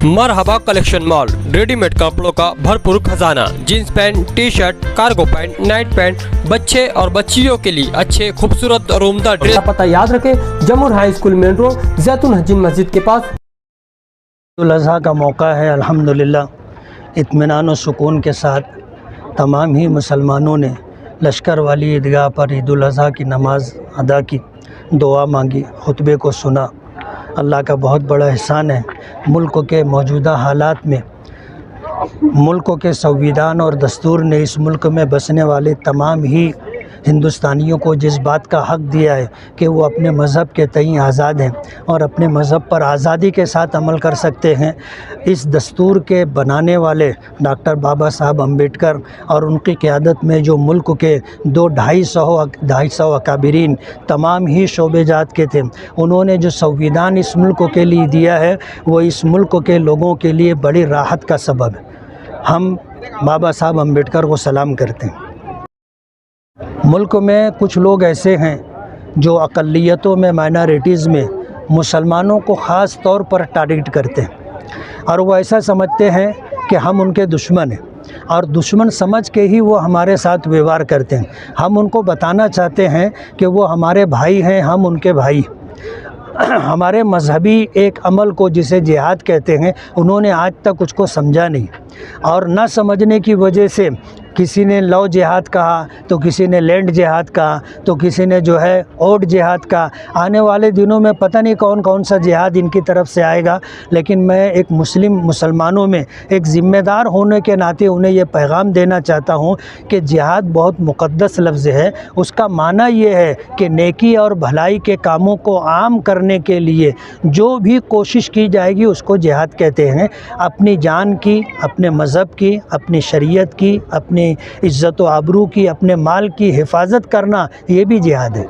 मरहबा collection mall, readymade कपड़ों का भरपूर खजाना, jeans pant, T shirt, cargo pant, night pant, बच्चे और बच्चियों के लिए अच्छे खूबसूरत और उम्दा ड्रेस। पता याद रखें, जमुर हाई स्कूल मेन रोड, जैतून हजीन मस्जिद के पास। ईद उल अज़हा का मौका है, अल्हम्दुलिल्लाह इत्मीनान और सुकून के साथ तमाम ही मुसलमानों ने लश्कर वाली ईदगाह पर ईद उल अज़हा की नमाज़ अदा की, दुआ मांगी, खुतबे को सुना। अल्लाह का बहुत बड़ा एहसान है। मुल्क के मौजूदा हालात में मुल्क के संविधान और दस्तूर ने इस मुल्क में बसने वाले तमाम ही हिंदुस्तानियों को जिस बात का हक़ दिया है कि वो अपने मज़हब के तईं आज़ाद हैं और अपने मज़हब पर आज़ादी के साथ अमल कर सकते हैं, इस दस्तूर के बनाने वाले डॉक्टर बाबा साहब अम्बेडकर और उनकी क़यादत में जो मुल्क के 250 अकाबिरीन तमाम ही शोबेजात के थे, उन्होंने जो संविधान इस मुल्क के लिए दिया है वो इस मुल्क के लोगों के लिए बड़ी राहत का सबब है। हम बाबा साहब अम्बेडकर को सलाम करते हैं। मुल्क में कुछ लोग ऐसे हैं जो अक़लियतों में, माइनॉरिटीज़ में मुसलमानों को ख़ास तौर पर टारगेट करते हैं और वो ऐसा समझते हैं कि हम उनके दुश्मन हैं और दुश्मन समझ के ही वो हमारे साथ व्यवहार करते हैं। हम उनको बताना चाहते हैं कि वो हमारे भाई हैं, हम उनके भाई। हमारे मजहबी एक अमल को जिसे जिहाद कहते हैं, उन्होंने आज तक उसको समझा नहीं और न समझने की वजह से किसी ने लव जिहाद कहा, तो किसी ने लैंड जिहाद कहा, तो किसी ने जो है ओट जिहाद कहा। आने वाले दिनों में पता नहीं कौन कौन सा जिहाद इनकी तरफ से आएगा, लेकिन मैं एक मुसलमानों में एक ज़िम्मेदार होने के नाते उन्हें ये पैगाम देना चाहता हूँ कि जिहाद बहुत मुक़द्दस लफ्ज़ है। उसका माना ये है कि नेकी और भलाई के कामों को आम करने के लिए जो भी कोशिश की जाएगी उसको जिहाद कहते हैं। अपनी जान की, अपने मज़हब की, अपनी शरीयत की, अपनी इज़्ज़त व आबरू की, अपने माल की हिफाजत करना, ये भी जिहाद है।